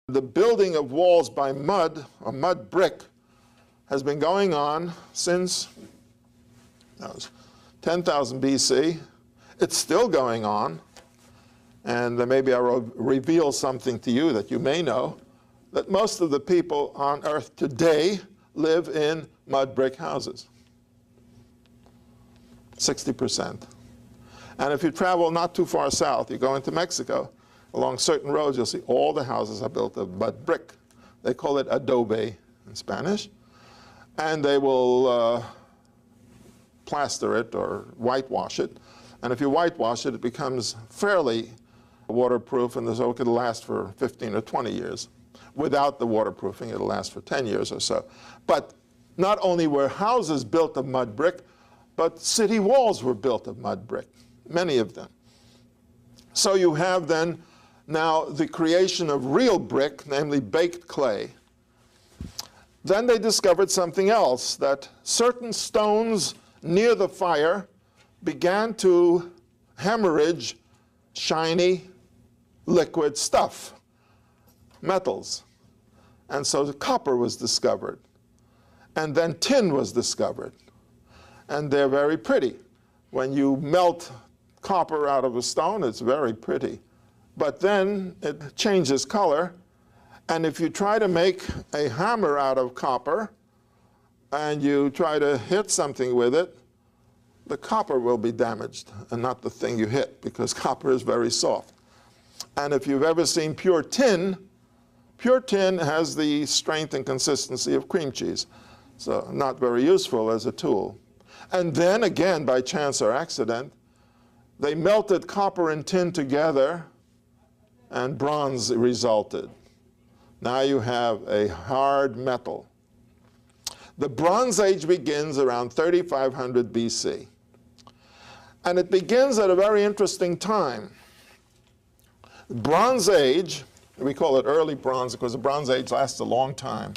The building of walls by mud, or mud brick, has been going on since 10,000 BC. It's still going on. And maybe I'll reveal something to you that you may know, that most of the people on Earth today live in mud brick houses. 60%. And if you travel not too far south, you go into Mexico, along certain roads, you'll see all the houses are built of mud brick. They call it adobe in Spanish. And they will plaster it or whitewash it. And if you whitewash it, it becomes fairly waterproof, and so it could last for 15 or 20 years. Without the waterproofing, it'll last for 10 years or so. But not only were houses built of mud brick, but city walls were built of mud brick, many of them. So you have then now the creation of real brick, namely baked clay. Then they discovered something else, that certain stones near the fire began to hemorrhage shiny liquid stuff, metals. And so the copper was discovered. And then tin was discovered. And they're very pretty. When you melt copper out of a stone, it's very pretty. But then it changes color. And if you try to make a hammer out of copper, and you try to hit something with it, the copper will be damaged and not the thing you hit, because copper is very soft. And if you've ever seen pure tin has the strength and consistency of cream cheese. So not very useful as a tool. And then again, by chance or accident, they melted copper and tin together, and bronze resulted. Now you have a hard metal. The Bronze Age begins around 3500 BC. And it begins at a very interesting time. The Bronze Age, we call it early bronze because the Bronze Age lasts a long time.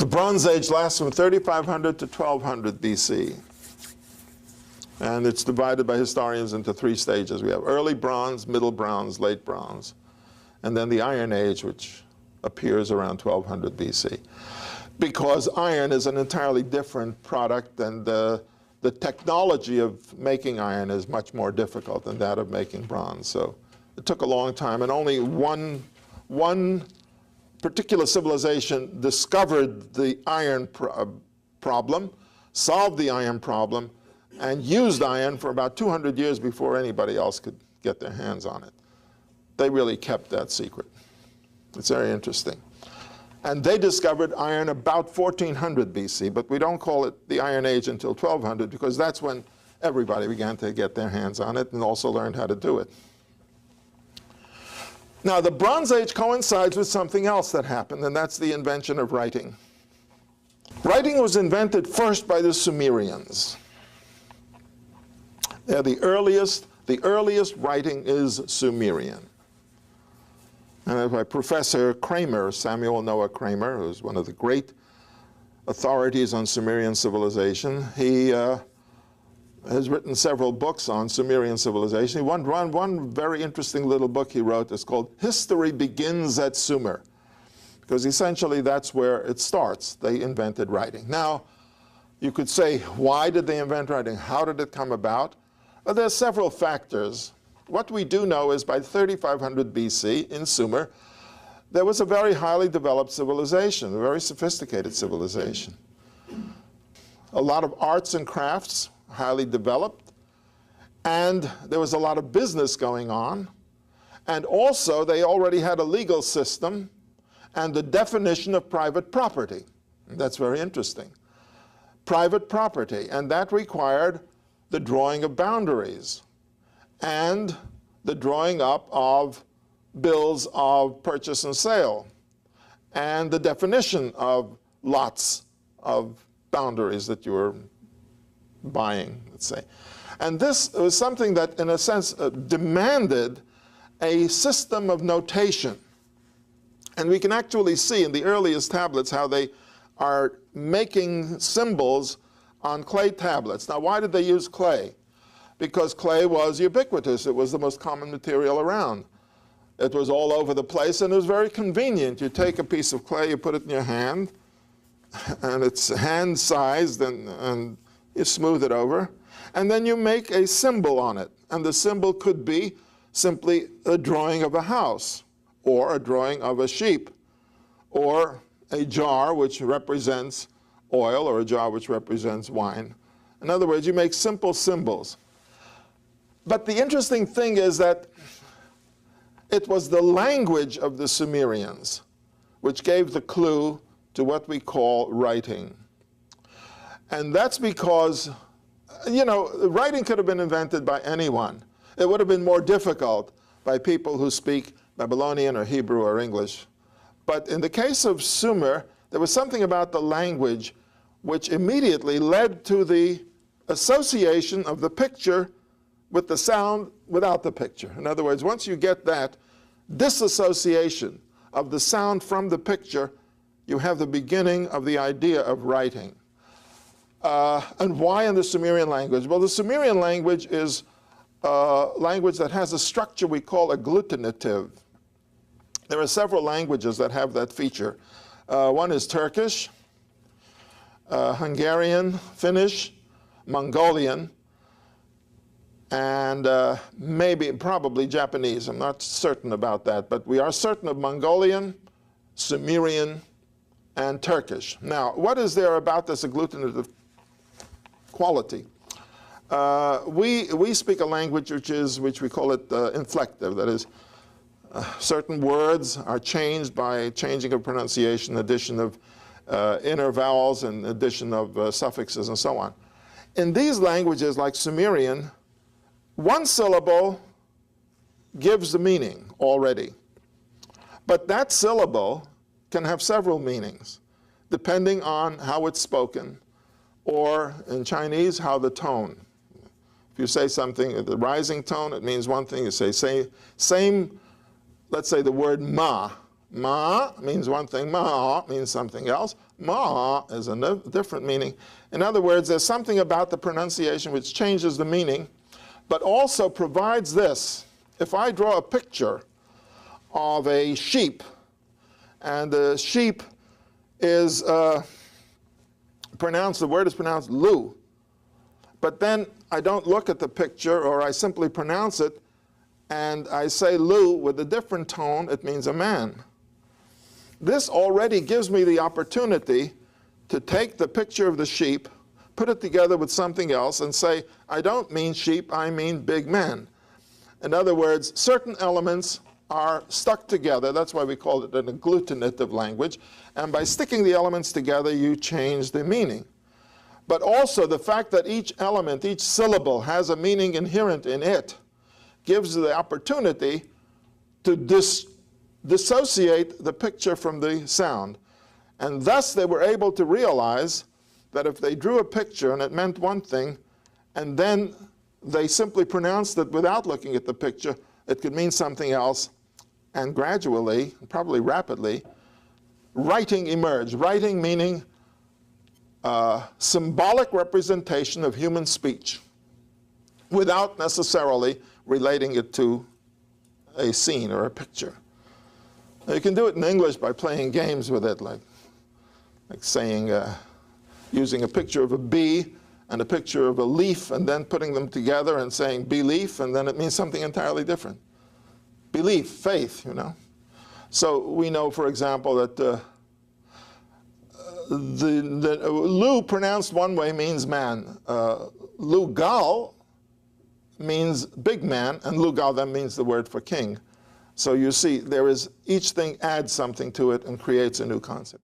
The Bronze Age lasts from 3500 to 1200 BC. And it's divided by historians into three stages. We have early bronze, middle bronze, late bronze. And then the Iron Age, which appears around 1200 BC. Because iron is an entirely different product, and the technology of making iron is much more difficult than that of making bronze. So it took a long time, and only one particular civilization discovered the iron problem, solved the iron problem, and used iron for about 200 years before anybody else could get their hands on it. They really kept that secret. It's very interesting. And they discovered iron about 1400 BC, but we don't call it the Iron Age until 1200, because that's when everybody began to get their hands on it and also learned how to do it. Now, the Bronze Age coincides with something else that happened, and that's the invention of writing. Writing was invented first by the Sumerians. They're the earliest writing is Sumerian. And by Professor Kramer, Samuel Noah Kramer, who's one of the great authorities on Sumerian civilization, he has written several books on Sumerian civilization. One very interesting little book he wrote is called History Begins at Sumer, because essentially that's where it starts. They invented writing. Now, you could say, why did they invent writing? How did it come about? Well, there are several factors. What we do know is by 3500 BC in Sumer, there was a very highly developed civilization, a very sophisticated civilization. A lot of arts and crafts, highly developed, and there was a lot of business going on. And also, they already had a legal system and the definition of private property. And that's very interesting. Private property, and that required the drawing of boundaries and the drawing up of bills of purchase and sale and the definition of lots of boundaries that you were buying, let's say. And this was something that, in a sense, demanded a system of notation. And we can actually see in the earliest tablets how they are making symbols on clay tablets. Now, why did they use clay? Because clay was ubiquitous. It was the most common material around. It was all over the place, and it was very convenient. You take a piece of clay, you put it in your hand, and it's hand-sized, and you smooth it over. And then you make a symbol on it. And the symbol could be simply a drawing of a house, or a drawing of a sheep, or a jar which represents oil, or a jar which represents wine. In other words, you make simple symbols. But the interesting thing is that it was the language of the Sumerians which gave the clue to what we call writing. And that's because, you know, writing could have been invented by anyone. It would have been more difficult by people who speak Babylonian or Hebrew or English. But in the case of Sumer, there was something about the language which immediately led to the association of the picture with the sound without the picture. In other words, once you get that disassociation of the sound from the picture, you have the beginning of the idea of writing. And why in the Sumerian language? Well, the Sumerian language is a language that has a structure we call agglutinative. There are several languages that have that feature. One is Turkish, Hungarian, Finnish, Mongolian, and probably Japanese. I'm not certain about that, but we are certain of Mongolian, Sumerian, and Turkish. Now, what is there about this agglutinative quality? We speak a language which we call it inflective. That is, certain words are changed by changing of pronunciation, addition of inner vowels, and addition of suffixes, and so on. In these languages, like Sumerian, one syllable gives the meaning already. But that syllable can have several meanings, depending on how it's spoken, or in Chinese, how the tone. If you say something, the rising tone, it means one thing. You say same, let's say the word ma. Ma means one thing, ma means something else. Ma is a different meaning. In other words, there's something about the pronunciation which changes the meaning, but also provides this. If I draw a picture of a sheep, and the sheep is pronounced, the word is pronounced lu, but then I don't look at the picture, or I simply pronounce it, and I say lu with a different tone, it means a man. This already gives me the opportunity to take the picture of the sheep, put it together with something else, and say, I don't mean sheep, I mean big man. In other words, certain elements are stuck together. That's why we call it an agglutinative language. And by sticking the elements together, you change the meaning. But also the fact that each element, each syllable has a meaning inherent in it, gives the opportunity to dissociate the picture from the sound. And thus they were able to realize that if they drew a picture and it meant one thing, and then they simply pronounced it without looking at the picture, it could mean something else. And gradually, probably rapidly, writing emerged. Writing meaning symbolic representation of human speech without necessarily relating it to a scene or a picture. Now, you can do it in English by playing games with it, like saying, using a picture of a bee and a picture of a leaf, and then putting them together and saying belief, and then it means something entirely different. Belief, faith, you know. So we know, for example, that the lu pronounced one way means man. Lugal means big man, and lugal then means the word for king. So you see, each thing adds something to it and creates a new concept.